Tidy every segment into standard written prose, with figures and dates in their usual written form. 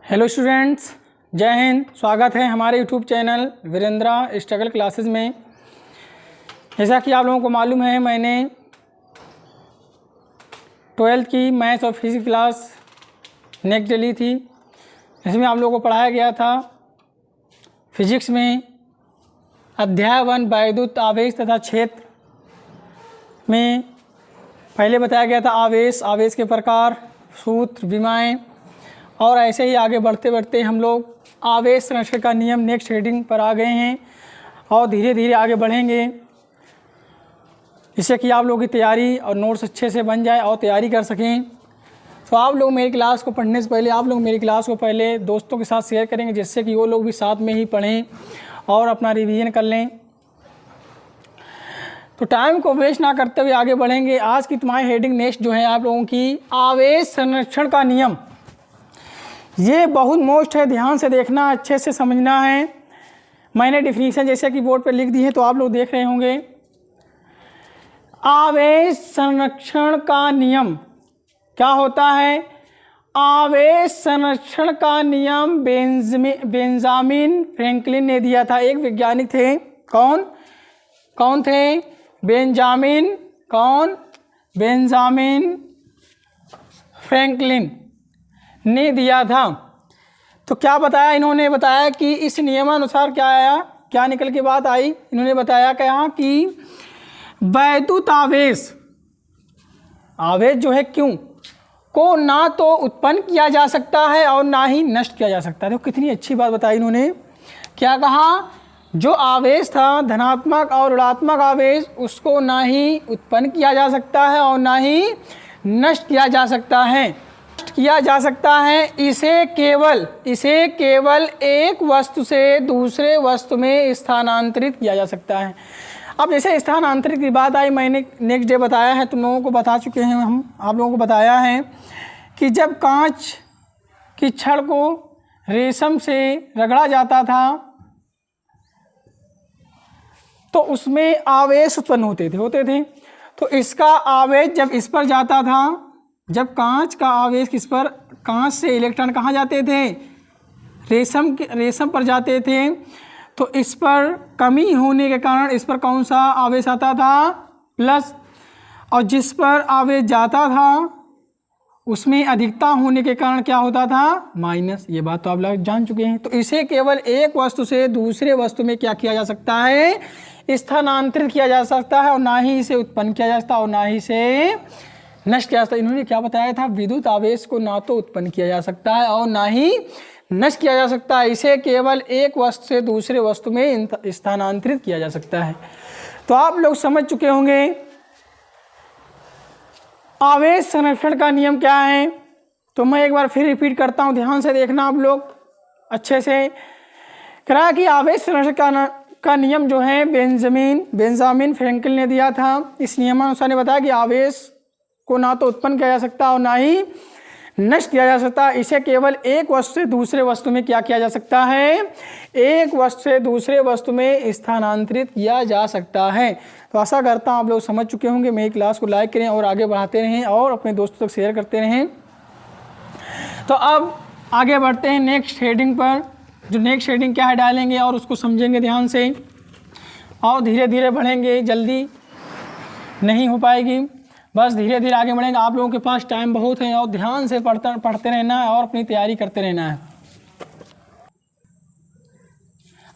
Hello students, जय हिंद। स्वागत है हमारे YouTube channel Virendra struggle classes में। जैसा कि आप लोगों को मालूम है, मैंने 12th की मैथ्स और फिजिक्स क्लास नेक्स्ट ली थी। इसमें आप लोगों को पढ़ाया गया था फिजिक्स में अध्याय 1 वैद्युत आवेश तथा क्षेत्र में पहले बताया गया था आवेश के प्रकार, सूत्र, विमाएँ, और ऐसे ही आगे बढ़ते बढ़ते हम लोग आवेश संरक्षण का नियम नेक्स्ट हेडिंग पर आ गए हैं और धीरे धीरे आगे बढ़ेंगे, जिससे कि आप लोगों की तैयारी और नोट्स अच्छे से बन जाए और तैयारी कर सकें। तो आप लोग मेरी क्लास को पढ़ने से पहले आप लोग मेरी क्लास को पहले दोस्तों के साथ शेयर करेंगे, जिससे कि वो लोग भी साथ में ही पढ़ें और अपना रिवीजन कर लें। तो टाइम को वेस्ट ना करते हुए आगे बढ़ेंगे। आज की तुम्हारी हेडिंग नेक्स्ट जो है आप लोगों की आवेश संरक्षण का नियम। ये बहुत मोस्ट है, ध्यान से देखना, अच्छे से समझना है। मैंने डिफिनीशन जैसे कि बोर्ड पर लिख दी है, तो आप लोग देख रहे होंगे। आवेश संरक्षण का नियम क्या होता है? आवेश संरक्षण का नियम बेंजामिन फ्रैंकलिन ने दिया था। एक वैज्ञानिक थे, कौन थे? बेंजामिन फ्रैंकलिन ने दिया था। तो क्या बताया इन्होंने? बताया कि इस नियमानुसार क्या आया, क्या निकल के बात आई? इन्होंने बताया क्या कि वैद्युत आवेश जो है क्यों को ना तो उत्पन्न किया जा सकता है और ना ही नष्ट किया जा सकता है। तो कितनी अच्छी बात बताई इन्होंने। क्या कहा? जो आवेश था, धनात्मक और ऋणात्मक आवेश, उसको ना ही उत्पन्न किया जा सकता है और ना ही नष्ट किया जा सकता है। इसे केवल एक वस्तु से दूसरे वस्तु में स्थानांतरित किया जा सकता है। अब जैसे स्थानांतरित की बात आई, मैंने नेक्स्ट डे बताया है, तुम लोगों को बता चुके हैं, आप लोगों को बताया है कि जब कांच की छड़ को रेशम से रगड़ा जाता था तो उसमें आवेश उत्पन्न होते थे। तो इसका आवेश जब इस पर जाता था, जब कांच का आवेश किस पर, कांच से इलेक्ट्रॉन कहाँ जाते थे? रेशम पर जाते थे। तो इस पर कमी होने के कारण इस पर कौन सा आवेश आता था? प्लस। और जिस पर आवेश जाता था उसमें अधिकता होने के कारण क्या होता था? माइनस। ये बात तो आप लोग जान चुके हैं। तो इसे केवल एक वस्तु से दूसरे वस्तु में क्या किया जा सकता है? स्थानांतरित किया जा सकता है, और ना ही इसे उत्पन्न किया जा सकता और ना ही इसे नष्ट किया जा सकता। इन्होंने क्या बताया था? विद्युत आवेश को ना तो उत्पन्न किया जा सकता है और ना ही नष्ट किया जा सकता है। इसे केवल एक वस्तु से दूसरे वस्तु में स्थानांतरित किया जा सकता है। तो आप लोग समझ चुके होंगे आवेश संरक्षण का नियम क्या है। तो मैं एक बार फिर रिपीट करता हूँ, ध्यान से देखना आप लोग अच्छे से। कहा कि आवेश संरक्षण का नियम जो है बेंजामिन फ्रैंकलिन ने दिया था। इस नियमानुसार ने बताया कि आवेश को ना तो उत्पन्न किया जा सकता और ना ही नष्ट किया जा सकता। इसे केवल एक वस्तु से दूसरे वस्तु में क्या किया जा सकता है? एक वस्तु से दूसरे वस्तु में स्थानांतरित किया जा सकता है। तो आशा करता हूँ आप लोग समझ चुके होंगे। मेरी क्लास को लाइक करें और आगे बढ़ाते रहें और अपने दोस्तों तक शेयर करते रहें। तो अब आगे बढ़ते हैं नेक्स्ट हेडिंग पर। जो नेक्स्ट हेडिंग क्या है डालेंगे और उसको समझेंगे ध्यान से, और धीरे धीरे बढ़ेंगे, जल्दी नहीं हो पाएगी, बस धीरे धीरे आगे बढ़ेंगे। आप लोगों के पास टाइम बहुत है और ध्यान से पढ़ते रहना है और अपनी तैयारी करते रहना है।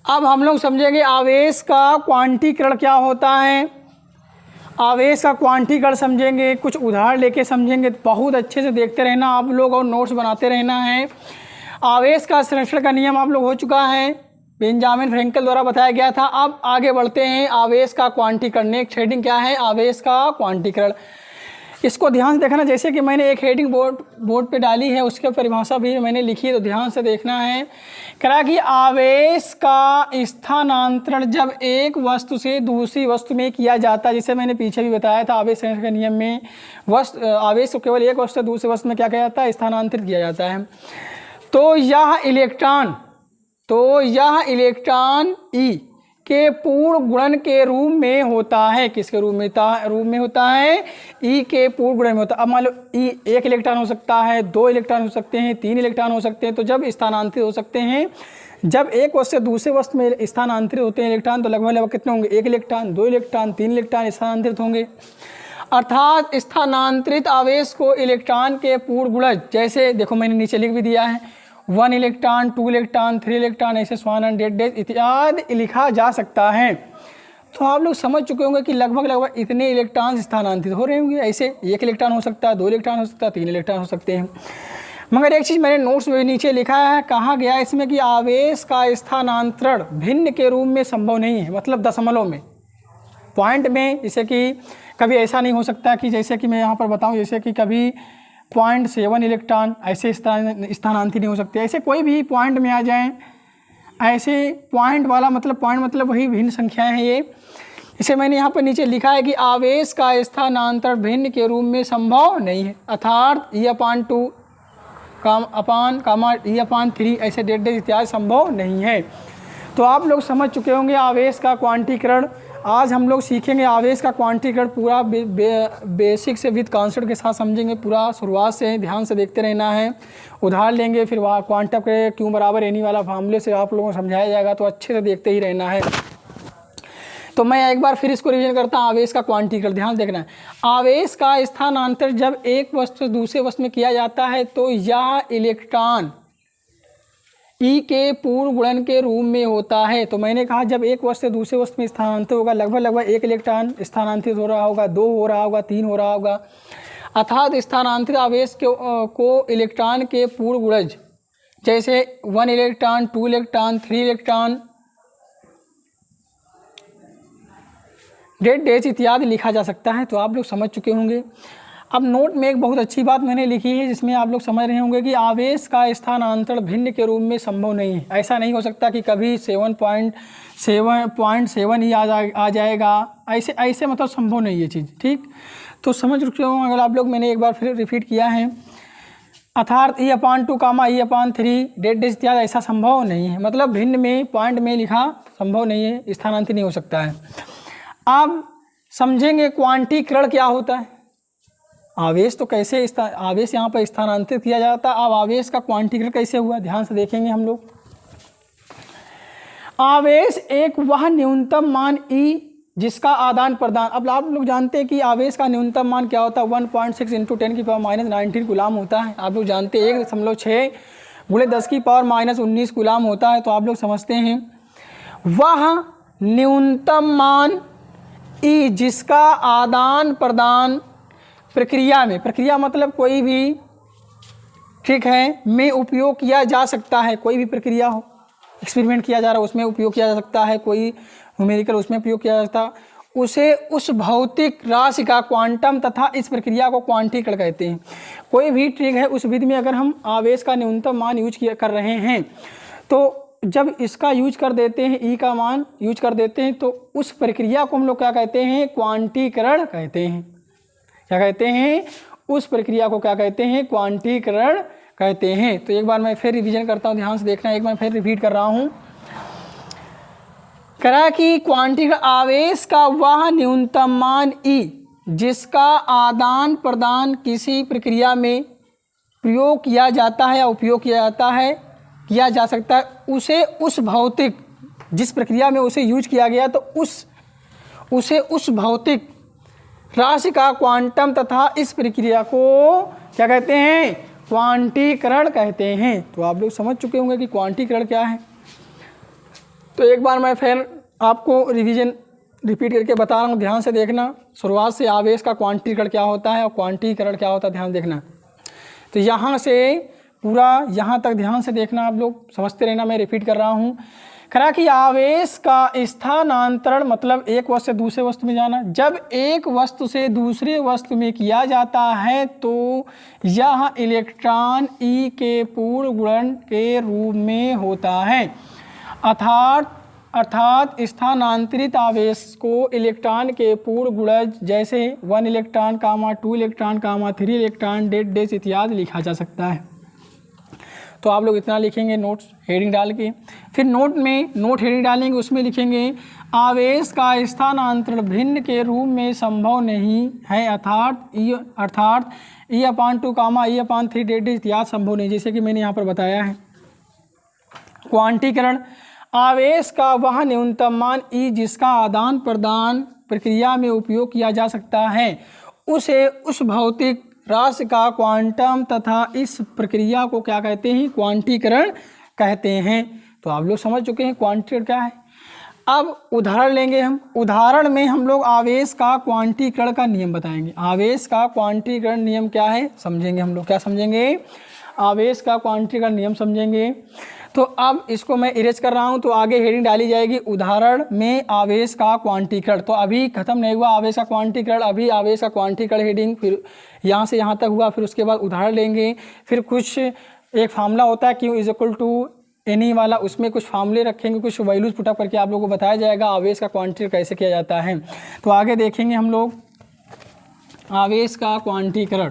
अब हम लोग समझेंगे आवेश का क्वांटीकरण क्या होता है। आवेश का क्वांटीकरण समझेंगे, कुछ उदाहरण लेके समझेंगे। बहुत अच्छे से देखते रहना आप लोग और नोट्स बनाते रहना है। आवेश का संरक्षण का नियम आप लोग हो चुका है, बेंजामिन फ्रैंकल द्वारा बताया गया था। अब आगे बढ़ते हैं आवेश का क्वांटीकरण। नेक्स्ट हेडिंग क्या है? आवेश का क्वांटीकरण। इसको ध्यान से देखना, जैसे कि मैंने एक हेडिंग बोर्ड पे डाली है, उसके परिभाषा भी मैंने लिखी है, तो ध्यान से देखना है। कहा कि आवेश का स्थानांतरण जब एक वस्तु से दूसरी वस्तु में किया जाता है, जिसे मैंने पीछे भी बताया था, आवेश संरक्षण के नियम में आवेश को केवल एक वस्तु से दूसरी वस्तु में क्या किया जाता है? स्थानांतरित किया जाता है। तो यह इलेक्ट्रॉन E के पूर्ण गुणन के रूप में होता है। किसके रूप में होता है? ई के पूर्ण गुणन में होता है। अब मान लो ई 1 इलेक्ट्रॉन हो सकता है, 2 इलेक्ट्रॉन हो सकते हैं, 3 इलेक्ट्रॉन हो सकते हैं। तो जब स्थानांतरित हो सकते हैं, जब एक वस्तु से दूसरे वस्तु में स्थानांतरित होते हैं इलेक्ट्रॉन, तो लगभग कितने होंगे? 1 इलेक्ट्रॉन, 2 इलेक्ट्रॉन, 3 इलेक्ट्रॉन स्थानांतरित होंगे। अर्थात स्थानांतरित आवेश को इलेक्ट्रॉन के पूर्ण गुणज, जैसे देखो मैंने नीचे लिख भी दिया है, 1 इलेक्ट्रॉन, 2 इलेक्ट्रॉन, 3 इलेक्ट्रॉन, ऐसे 100 इत्यादि लिखा जा सकता है। तो आप लोग समझ चुके होंगे कि लगभग इतने इलेक्ट्रॉन स्थानांतरित हो रहे होंगे। ऐसे 1 इलेक्ट्रॉन हो सकता है, 2 इलेक्ट्रॉन हो सकता है, 3 इलेक्ट्रॉन हो सकते हैं। मगर एक चीज़ मैंने नोट्स में नीचे लिखा है, कहा गया है इसमें कि आवेश का स्थानांतरण भिन्न के रूप में संभव नहीं है, मतलब दशमलव में, पॉइंट में। जैसे कि कभी ऐसा नहीं हो सकता कि जैसे कि मैं यहाँ पर बताऊँ, जैसे कि कभी 0.7 इलेक्ट्रॉन ऐसे स्थानांतरित नहीं हो सकते, ऐसे कोई भी पॉइंट में आ जाएं। ऐसे पॉइंट वाला मतलब पॉइंट मतलब वही भिन्न संख्याएं हैं ये। इसे मैंने यहाँ पर नीचे लिखा है कि आवेश का स्थानांतरण भिन्न के रूप में संभव नहीं है, अर्थात E/2 E/3 ऐसे डेट इत्यादि संभव नहीं है। तो आप लोग समझ चुके होंगे आवेश का क्वांटीकरण। आज हम लोग सीखेंगे आवेश का क्वांटीकरण पूरा बेसिक से विद कॉन्सेप्ट के साथ समझेंगे, पूरा शुरुआत से ध्यान से देखते रहना है। उदाहरण लेंगे, फिर वहाँ क्वांटम के Q बराबर एनी वाला फार्मूले से आप लोगों को समझाया जाएगा, तो अच्छे से देखते ही रहना है। तो मैं एक बार फिर इसको रिवीजन करता हूँ। आवेश का क्वांटीकरण ध्यान देखना है। आवेश का स्थानांतरण जब एक वस्तु से दूसरे वस्तु में किया जाता है तो यह इलेक्ट्रॉन ई के पूर्ण गुणन के रूप में होता है। तो मैंने कहा जब एक वस्तु से दूसरे वस्तु में स्थानांतरित होगा, लगभग 1 इलेक्ट्रॉन स्थानांतरित हो रहा होगा, 2 हो रहा होगा, 3 हो रहा होगा। अर्थात स्थानांतरित आवेश को इलेक्ट्रॉन के पूर्ण गुणज, जैसे 1 इलेक्ट्रॉन, 2 इलेक्ट्रॉन, 3 इलेक्ट्रॉन, डेट इत्यादि लिखा जा सकता है। तो आप लोग समझ चुके होंगे। अब नोट में एक बहुत अच्छी बात मैंने लिखी है, जिसमें आप लोग समझ रहे होंगे कि आवेश का स्थानांतरण भिन्न के रूप में संभव नहीं है। ऐसा नहीं हो सकता कि कभी 7.7 ही आ जाएगा, ऐसे मतलब संभव नहीं है चीज़। ठीक, तो समझ चुके हो अगर आप लोग। मैंने एक बार फिर रिपीट किया है, अर्थात E/2 E/3 डेट इत्यादि ऐसा संभव नहीं है, मतलब भिन्न में पॉइंट में लिखा संभव नहीं है, स्थानांतरित नहीं हो सकता है। अब समझेंगे क्वांटीकरण क्या होता है। आवेश तो कैसे आवेश यहाँ पर स्थानांतरित किया जाता है। अब आवेश का क्वांटीकरण कैसे हुआ, ध्यान से देखेंगे हम लोग। आवेश एक वह न्यूनतम मान E जिसका आदान प्रदान, अब आप लोग जानते हैं कि आवेश का न्यूनतम मान क्या होता है, 1.6 × 10⁻⁻19 कूलाम होता है। आप लोग जानते हैं 1.6 × 10⁻19 कूलाम होता है। तो आप लोग समझते हैं वह न्यूनतम मान E जिसका आदान प्रदान प्रक्रिया में, प्रक्रिया मतलब कोई भी, ठीक है, में उपयोग किया जा सकता है। कोई भी प्रक्रिया हो, एक्सपेरिमेंट किया जा रहा है, उसमें उपयोग किया जा सकता है, कोई न्यूमेरिकल उसमें उपयोग किया जा सकता है, उसे उस भौतिक राशि का क्वांटम तथा इस प्रक्रिया को क्वांटीकरण कहते हैं। कोई भी, ठीक है, उस विधि में अगर हम आवेश का न्यूनतम मान यूज कर रहे हैं, तो जब इसका यूज कर देते हैं, ई का मान यूज कर देते हैं, तो उस प्रक्रिया को हम लोग क्या कहते हैं, क्वांटीकरण कहते हैं। क्या कहते हैं, उस प्रक्रिया को क्या कहते हैं, क्वांटीकरण कहते हैं। तो एक बार मैं फिर रिवीजन करता हूँ, ध्यान से देखना, एक बार फिर रिपीट कर रहा हूँ। करा कि क्वांटीकरण आवेश का वह न्यूनतम मान ई जिसका आदान प्रदान किसी प्रक्रिया में प्रयोग किया जाता है या उपयोग किया जाता है, किया जा सकता है, उसे उस भौतिक, जिस प्रक्रिया में उसे यूज किया गया, तो उसे उस भौतिक राशि का क्वांटम तथा इस प्रक्रिया को क्या कहते हैं, क्वांटीकरण कहते हैं। तो आप लोग समझ चुके होंगे कि क्वांटीकरण क्या है। तो एक बार मैं फिर आपको रिपीट करके बता रहा हूँ, ध्यान से देखना। शुरुआत से आवेश का क्वांटीकरण क्या होता है और क्वांटीकरण क्या होता है, ध्यान देखना। तो यहाँ से पूरा यहाँ तक ध्यान से देखना, आप लोग समझते रहना। मैं रिपीट कर रहा हूँ। करा कि आवेश का स्थानांतरण मतलब एक वस्तु से दूसरे वस्तु में जाना, जब एक वस्तु से दूसरे वस्तु में किया जाता है तो यह इलेक्ट्रॉन ई के पूर्ण गुणन के रूप में होता है। अर्थात स्थानांतरित आवेश को इलेक्ट्रॉन के पूर्ण गुणज, जैसे 1 इलेक्ट्रॉन, 2 इलेक्ट्रॉन, 3 इलेक्ट्रॉन, डेट इत्यादि लिखा जा सकता है। तो आप लोग इतना लिखेंगे नोट्स हेडिंग डाल के। फिर नोट हेडिंग डालेंगे, उसमें लिखेंगे आवेश का स्थानांतरण भिन्न के रूप में संभव नहीं है, अर्थात E/2 E/3 इत्यादि संभव नहीं, जैसे कि मैंने यहाँ पर बताया है। क्वांटीकरण, आवेश का वह न्यूनतम मान E जिसका आदान प्रदान प्रक्रिया में उपयोग किया जा सकता है उसे उस भौतिक राशि का क्वांटम तथा इस प्रक्रिया को क्या कहते हैं, क्वांटीकरण कहते हैं। तो आप लोग समझ चुके हैं क्वांटीकरण क्या है। अब उदाहरण लेंगे हम। उदाहरण में हम लोग आवेश का क्वांटीकरण का नियम बताएंगे। आवेश का क्वांटीकरण नियम क्या है समझेंगे हम लोग। क्या समझेंगे? आवेश का क्वांटीकरण नियम समझेंगे। तो अब इसको मैं इरेज कर रहा हूँ, तो आगे हेडिंग डाली जाएगी उदाहरण में आवेश का क्वांटीकरण। तो अभी खत्म नहीं हुआ आवेश का क्वांटीकरण, अभी आवेश का क्वांटीकरण हेडिंग, फिर यहाँ से यहाँ तक हुआ, फिर उसके बाद उदाहरण लेंगे। फिर कुछ एक फार्मूला होता है Q = NE वाला, उसमें कुछ फार्मूले रखेंगे, कुछ वैल्यूज पुटअप करके आप लोगों को बताया जाएगा आवेश का क्वांटीकरण कैसे किया जाता है। तो आगे देखेंगे हम लोग आवेश का क्वांटीकरण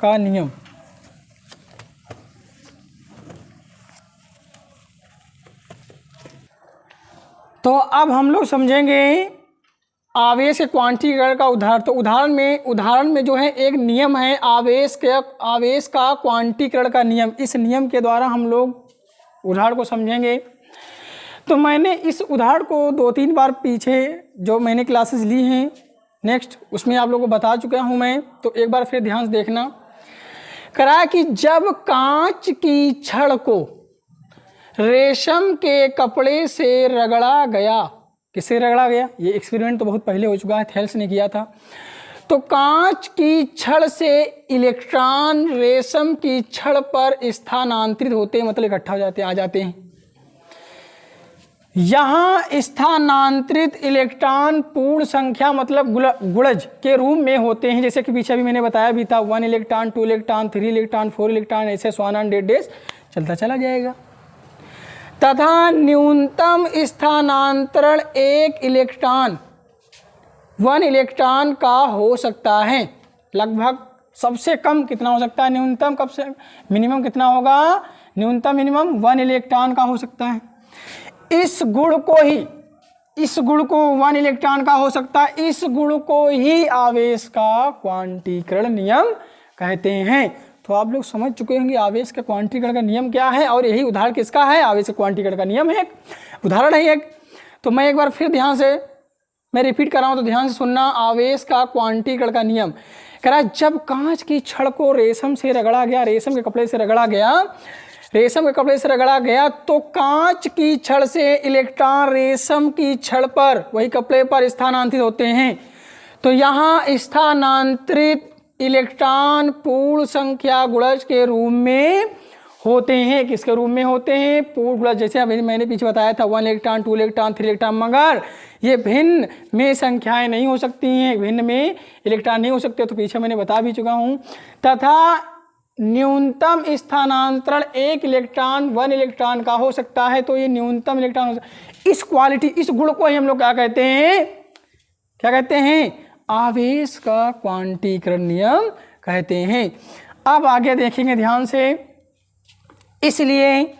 का नियम। तो अब हम लोग समझेंगे आवेश के क्वांटीकरण का उदाहरण। तो उदाहरण में जो है एक नियम है आवेश का क्वांटीकरण का नियम। इस नियम के द्वारा हम लोग उदाहरण को समझेंगे। तो मैंने इस उदाहरण को 2-3 बार पीछे जो मैंने क्लासेस ली हैं नेक्स्ट उसमें आप लोगों को बता चुका हूँ मैं। तो एक बार फिर ध्यान से देखना। करा कि जब कांच की छड़ को रेशम के कपड़े से रगड़ा गया, किससे रगड़ा गया? ये एक्सपेरिमेंट तो बहुत पहले हो चुका है, थेल्स ने किया था। तो कांच की छड़ से इलेक्ट्रॉन रेशम की छड़ पर स्थानांतरित होते हैं, मतलब इकट्ठा हो जाते आ जाते हैं। यहाँ स्थानांतरित इलेक्ट्रॉन पूर्ण संख्या मतलब गुणज के रूप में होते हैं, जैसे कि पीछे भी मैंने बताया भी था 1 इलेक्ट्रॉन, 2 इलेक्ट्रॉन, 3 इलेक्ट्रॉन, 4 इलेक्ट्रॉन, ऐसे स्वान डेज चलता चला जाएगा। तथा न्यूनतम स्थानांतरण 1 इलेक्ट्रॉन का हो सकता है। लगभग सबसे कम कितना हो सकता है? न्यूनतम कब से मिनिमम कितना होगा? न्यूनतम मिनिमम 1 इलेक्ट्रॉन का हो सकता है। इस गुण को 1 इलेक्ट्रॉन का हो सकता है, इस गुण को ही आवेश का क्वांटीकरण नियम कहते हैं। तो आप लोग समझ चुके होंगे आवेश का क्वांटीकरण का नियम क्या है, और यही उदाहरण किसका है? आवेश का क्वांटीकरण का नियम है, एक उदाहरण है एक। तो मैं एक बार फिर ध्यान से मैं रिपीट कर रहा हूँ, तो ध्यान से सुनना। आवेश का क्वांटीकरण का नियम कह रहा है जब कांच की छड़ को रेशम से रगड़ा गया, रेशम के कपड़े से रगड़ा गया, तो कांच की छड़ से इलेक्ट्रॉन रेशम की छड़ पर, वही कपड़े पर स्थानांतरित होते हैं। तो यहाँ स्थानांतरित इलेक्ट्रॉन पूर्ण संख्या गुणज के रूप में होते हैं। किसके रूप में होते हैं? पूर्ण गुणज। जैसे अभी मैंने पीछे बताया था 1 इलेक्ट्रॉन, 2 इलेक्ट्रॉन, 3 इलेक्ट्रॉन, मगर ये भिन्न में संख्याएं नहीं हो सकती हैं, भिन्न में इलेक्ट्रॉन नहीं हो सकते, तो पीछे मैंने बता भी चुका हूँ। तथा न्यूनतम स्थानांतरण 1 इलेक्ट्रॉन का हो सकता है। तो ये न्यूनतम इलेक्ट्रॉन हो सकता है। इस क्वालिटी, इस गुण को ही हम लोग क्या कहते हैं? आवेश का क्वांटीकरण नियम कहते हैं। अब आगे देखेंगे ध्यान से। इसलिए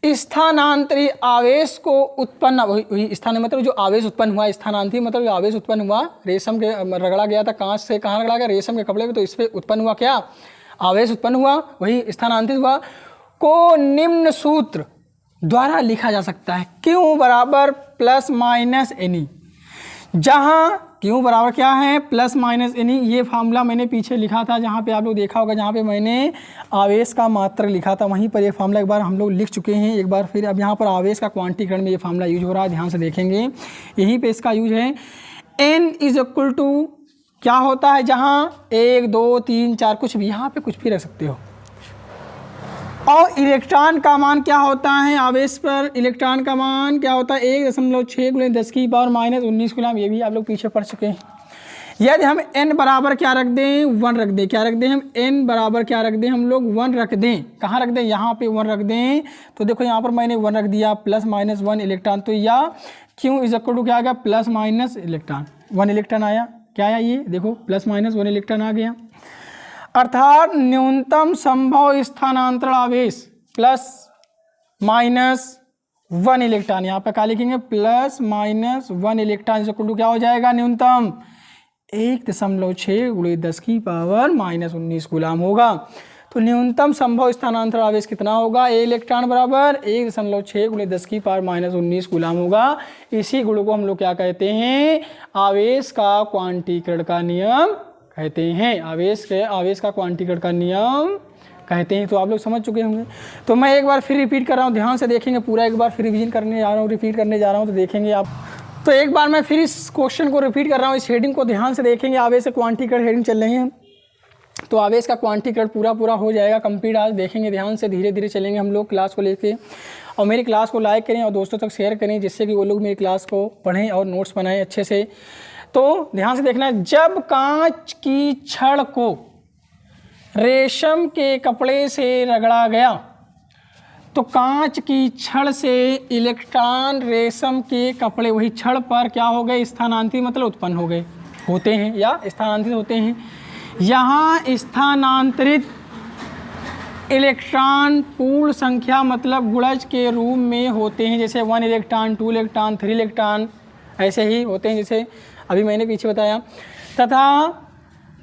स्थानांतरित आवेश को उत्पन्न, वही स्थान मतलब जो आवेश उत्पन्न हुआ, स्थानांतरित मतलब जो आवेश उत्पन्न हुआ, रेशम के रगड़ा गया था कांच से, कहाँ रगड़ा गया? रेशम के कपड़े में, तो इस पर उत्पन्न हुआ क्या? आवेश उत्पन्न हुआ, वही स्थानांतरित हुआ, को निम्न सूत्र द्वारा लिखा जा सकता है। Q ± NE, जहाँ Q बराबर क्या है? ±NE। ये फार्मूला मैंने पीछे लिखा था, जहाँ पे आप लोग देखा होगा, जहाँ पे मैंने आवेश का मात्रक लिखा था, वहीं पर ये फार्मूला एक बार हम लोग लिख चुके हैं एक बार फिर। अब यहाँ पर आवेश का क्वांटीकरण में ये फार्मूला यूज हो रहा है, ध्यान से देखेंगे। यहीं पे इसका यूज है। N = क्या होता है? जहाँ 1, 2, 3, 4 कुछ भी, यहाँ पे कुछ भी रख सकते हो। और इलेक्ट्रॉन का मान क्या होता है? आवेश पर इलेक्ट्रॉन का मान क्या होता है? 1.6 × 10⁻19 कूलम। ये भी आप लोग पीछे पढ़ चुके हैं। यदि हम n बराबर क्या रख दें? 1 रख दें। क्या रख दें हम? n बराबर क्या रख दें हम लोग? 1 रख दें। कहाँ रख दें? यहाँ पे 1 रख दें। तो देखो यहाँ पर मैंने 1 रख दिया, ±1 इलेक्ट्रॉन। तो या Q = क्या आ गया? ± इलेक्ट्रॉन, 1 इलेक्ट्रॉन आया। क्या आया? ये देखो ±1 इलेक्ट्रॉन आ गया। अर्थात न्यूनतम संभव स्थानांतरण आवेश प्लस माइनस 1 इलेक्ट्रॉन, यहाँ पे क्या लिखेंगे plus minus 1 electron equal to क्या हो जाएगा न्यूनतम 1.6 × 10⁻⁻19 कूलम होगा। तो न्यूनतम संभव स्थानांतरण आवेश कितना होगा, ए इलेक्ट्रॉन बराबर 1.6 × 10⁻⁻19 कूलम होगा। इसी गुण को हम लोग क्या कहते हैं, आवेश का क्वांटीकरण का नियम कहते हैं। आवेश का क्वांटीकरण का नियम कहते हैं। तो आप लोग समझ चुके होंगे। तो मैं एक बार फिर रिपीट कर रहा हूँ, ध्यान से देखेंगे पूरा, एक बार फिर रिवीजन करने जा रहा हूँ, रिपीट करने जा रहा हूँ, तो देखेंगे आप। तो एक बार मैं फिर इस क्वेश्चन को रिपीट कर रहा हूँ, इस हेडिंग को ध्यान से देखेंगे। आवेश का क्वांटीकरण हेडिंग चल रही है, तो आवेश का क्वांटीकरण पूरा हो जाएगा कंप्लीट। आज देखेंगे ध्यान से, धीरे धीरे चलेंगे हम लोग क्लास को लेके। और मेरी क्लास को लाइक करें और दोस्तों तक शेयर करें, जिससे कि वो लोग मेरी क्लास को पढ़ें और नोट्स बनाएं अच्छे से। तो ध्यान से देखना है, जब कांच की छड़ को रेशम के कपड़े से रगड़ा गया तो कांच की छड़ से इलेक्ट्रॉन रेशम के कपड़े, वही छड़ पर क्या हो गए, स्थानांतरित मतलब उत्पन्न हो गए, होते हैं या स्थानांतरित होते हैं। यहाँ स्थानांतरित इलेक्ट्रॉन पूर्ण संख्या मतलब गुणज के रूप में होते हैं, जैसे 1 इलेक्ट्रॉन, 2 इलेक्ट्रॉन, 3 इलेक्ट्रॉन, ऐसे ही होते हैं जैसे अभी मैंने पीछे बताया।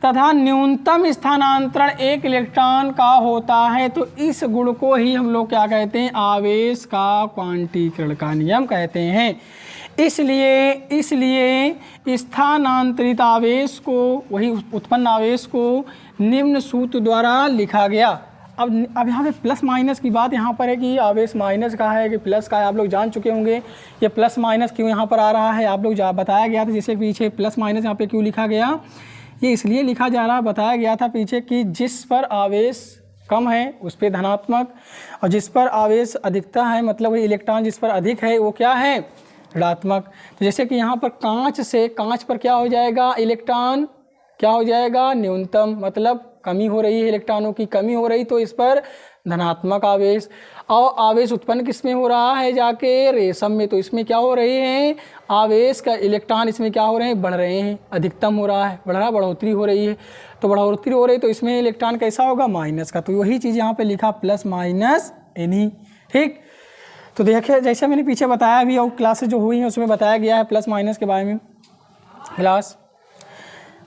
तथा न्यूनतम स्थानांतरण 1 इलेक्ट्रॉन का होता है। तो इस गुण को ही हम लोग क्या कहते हैं, आवेश का क्वांटीकरण का नियम कहते हैं। इसलिए स्थानांतरित आवेश को, वही उत्पन्न आवेश को निम्न सूत्र द्वारा लिखा गया। अब यहाँ पे प्लस माइनस की बात यहाँ पर है कि आवेश माइनस का है कि प्लस का है, आप लोग जान चुके होंगे। ये प्लस माइनस क्यों यहाँ पर आ रहा है, आप लोग बताया गया था जैसे पीछे प्लस माइनस यहाँ पे क्यों लिखा गया, ये इसलिए लिखा जा रहा, बताया गया था पीछे कि जिस पर आवेश कम है उस पर धनात्मक, और जिस पर आवेश अधिकता है मतलब वही इलेक्ट्रॉन जिस पर अधिक है वो क्या है, ऋणात्मक। तो जैसे कि यहाँ पर कांच पर क्या हो जाएगा, इलेक्ट्रॉन क्या हो जाएगा, न्यूनतम, मतलब कमी हो रही है, इलेक्ट्रॉनों की कमी हो रही, तो इस पर धनात्मक आवेश। और आवेश उत्पन्न किस में हो रहा है, जाके रेशम में, तो इसमें क्या हो रही है, आवेश का इलेक्ट्रॉन इसमें क्या हो रहे हैं, बढ़ रहे हैं, अधिकतम हो रहा है, बढ़ोतरी हो रही है। तो बढ़ोतरी हो रही है तो इसमें इलेक्ट्रॉन कैसा होगा, माइनस का। तो वही चीज़ यहाँ पे लिखा प्लस माइनस एनी, ठीक। तो देखिए जैसे मैंने पीछे बताया भी, और क्लासेस जो हुई हैं उसमें बताया गया है प्लस माइनस के बारे में, क्लास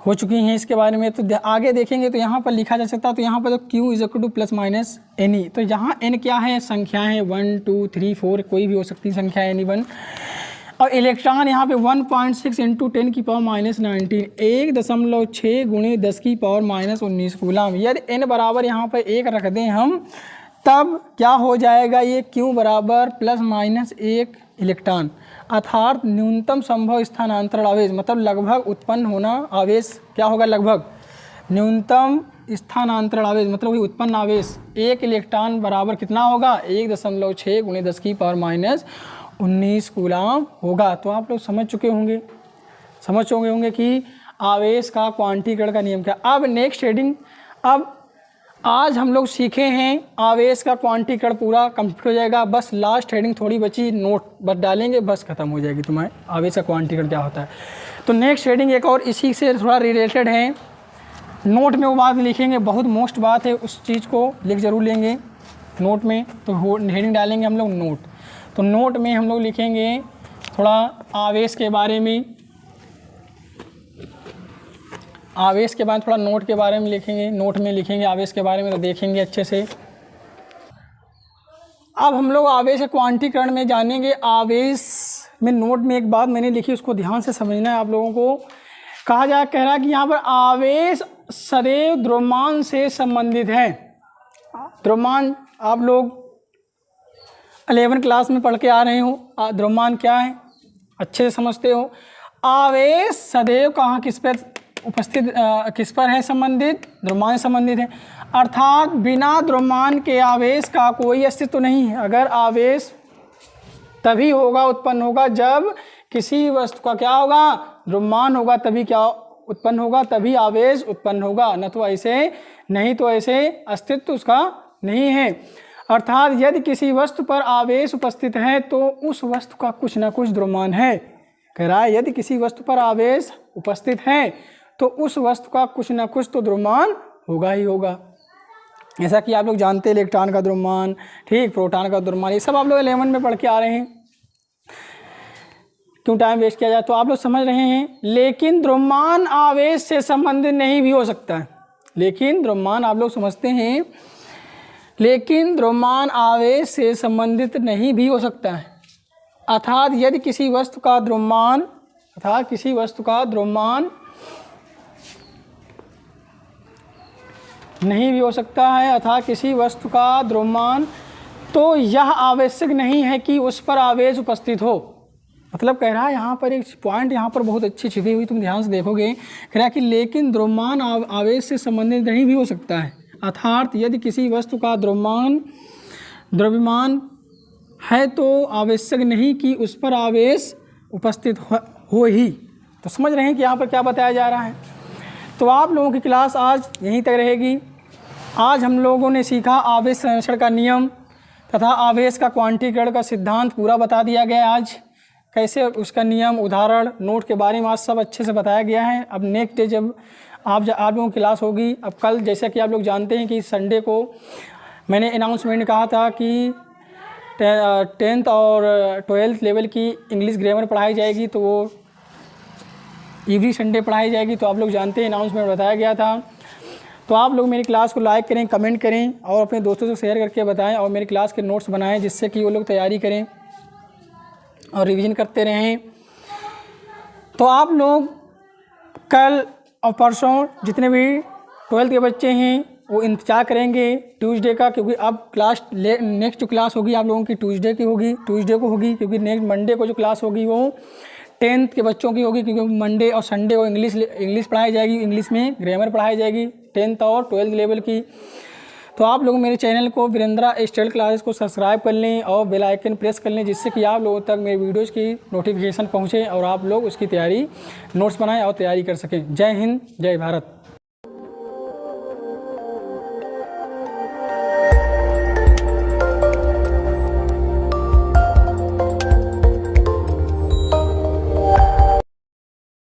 हो चुकी हैं इसके बारे में। तो आगे देखेंगे तो यहाँ पर लिखा जा सकता है, तो यहाँ पर तो Q is equal two plus minus any. तो यहाँ n क्या है, संख्याएं हैं 1 2 3 4, कोई भी हो सकती है संख्या एनी 1। और इलेक्ट्रॉन यहाँ पे 1.6 × 10⁻⁻19, 1.6 × 10⁻⁻19 कूलम। यदि n बराबर यहाँ पर 1 रख दें हम, तब क्या हो जाएगा, ये Q बराबर प्लस माइनस 1 इलेक्ट्रॉन, अर्थात न्यूनतम संभव स्थानांतरण आवेश मतलब लगभग उत्पन्न होना आवेश क्या होगा, लगभग न्यूनतम स्थानांतरण आवेश मतलब वही उत्पन्न आवेश 1 इलेक्ट्रॉन बराबर कितना होगा, 1.6 × 10⁻⁻19 कूलम होगा। तो आप लोग समझ चुके होंगे कि आवेश का क्वांटीकरण का नियम क्या। अब नेक्स्ट हेडिंग, अब आज हम लोग सीखे हैं आवेश का क्वांटीकरण पूरा कंप्लीट हो जाएगा, बस लास्ट हेडिंग थोड़ी बची, नोट बस डालेंगे, बस खत्म हो जाएगी तुम्हारे आवेश का क्वांटीकरण क्या होता है। तो नेक्स्ट हेडिंग एक और इसी से थोड़ा रिलेटेड है, नोट में वो बात लिखेंगे, बहुत मोस्ट बात है, उस चीज़ को लिख जरूर लेंगे नोट में। तो हेडिंग डालेंगे हम लोग नोट, तो नोट में हम लोग लिखेंगे थोड़ा आवेश के बारे में, आवेश के बाद थोड़ा नोट के बारे में लिखेंगे, नोट में लिखेंगे आवेश के बारे में, तो देखेंगे अच्छे से। अब हम लोग आवेश क्वांटीकरण में जानेंगे। आवेश में नोट में एक बात मैंने लिखी, उसको ध्यान से समझना है आप लोगों को। कह रहा है कि यहाँ पर आवेश सदैव द्रव्यमान से संबंधित है। द्रव्यमान आप लोग 11 क्लास में पढ़ के आ रहे हो, द्रव्यमान क्या है अच्छे से समझते हो। आवेश सदैव कहाँ किस पर उपस्थित, किस पर है संबंधित, द्रव्यमान से संबंधित है, अर्थात बिना द्रव्यमान के आवेश का कोई अस्तित्व नहीं है। अगर आवेश तभी होगा, उत्पन्न होगा जब किसी वस्तु का क्या होगा, द्रव्यमान होगा, तभी क्या उत्पन्न होगा, तभी आवेश उत्पन्न होगा, न तो ऐसे नहीं, तो ऐसे अस्तित्व उसका नहीं है। अर्थात यदि किसी वस्तु पर आवेश उपस्थित है तो उस वस्तु का कुछ न कुछ द्रव्यमान है। कह रहा है यदि किसी वस्तु पर आवेश उपस्थित है तो उस वस्तु का कुछ न कुछ तो द्रव्यमान होगा ही होगा। ऐसा कि आप लोग जानते हैं इलेक्ट्रॉन का द्रव्यमान, ठीक, प्रोटॉन का द्रव्यमान, ये सब आप लोग 11 में पढ़ के आ रहे हैं। क्यों टाइम वेस्ट किया जाए, तो आप लोग समझ रहे हैं। लेकिन द्रव्यमान आवेश से संबंधित नहीं भी हो सकता है। लेकिन द्रव्यमान आप लोग समझते हैं, लेकिन द्रव्यमान आवेश से संबंधित नहीं भी हो सकता है। अर्थात यदि किसी वस्तु का द्रव्यमान नहीं भी हो सकता है, अर्थात किसी वस्तु का द्रव्यमान, तो यह आवश्यक नहीं है कि उस पर आवेश उपस्थित हो। मतलब कह रहा है यहाँ पर एक पॉइंट यहाँ पर बहुत अच्छी छिपी हुई, तुम ध्यान से देखोगे। कह रहा है कि लेकिन द्रव्यमान आवेश से संबंधित नहीं भी हो सकता है। अर्थात यदि किसी वस्तु का द्रव्यमान है तो आवश्यक नहीं कि उस पर आवेश उपस्थित हो ही। तो समझ रहे हैं कि यहाँ पर क्या बताया जा रहा है। तो आप लोगों की क्लास आज यहीं तक रहेगी। आज हम लोगों ने सीखा आवेश संरक्षण का नियम तथा आवेश का क्वांटीकरण का सिद्धांत पूरा बता दिया गया। आज कैसे उसका नियम, उदाहरण, नोट के बारे में आज सब अच्छे से बताया गया है। अब नेक्स्ट डे जब आप लोगों की क्लास होगी, अब कल जैसा कि आप लोग जानते हैं कि संडे को मैंने अनाउंसमेंट कहा था कि 10th और 12th लेवल की इंग्लिश ग्रामर पढ़ाई जाएगी, तो वो एवरी संडे पढ़ाई जाएगी। तो आप लोग जानते हैं अनाउंसमेंट बताया गया था। तो आप लोग मेरी क्लास को लाइक करें, कमेंट करें और अपने दोस्तों से शेयर करके बताएं और मेरी क्लास के नोट्स बनाएं, जिससे कि वो लोग तैयारी करें और रिवीजन करते रहें। तो आप लोग कल और परसों जितने भी 12th के बच्चे हैं वो इंतजार करेंगे ट्यूसडे का, क्योंकि अब क्लास नेक्स्ट जो क्लास होगी आप लोगों की ट्यूसडे को होगी, क्योंकि नेक्स्ट मंडे को जो क्लास होगी वो 10th के बच्चों की होगी, क्योंकि मंडे और संडे को इंग्लिश पढ़ाई जाएगी, इंग्लिश में ग्रामर पढ़ाई जाएगी 10th और 12th लेवल की। तो आप लोग मेरे चैनल को वीरेंद्रा स्टडी क्लासेस को सब्सक्राइब कर लें और बेल आइकन प्रेस कर लें, जिससे कि आप लोगों तक मेरे वीडियोज़ की नोटिफिकेशन पहुँचे और आप लोग उसकी तैयारी, नोट्स बनाएं और तैयारी कर सकें। जय हिंद, जय भारत।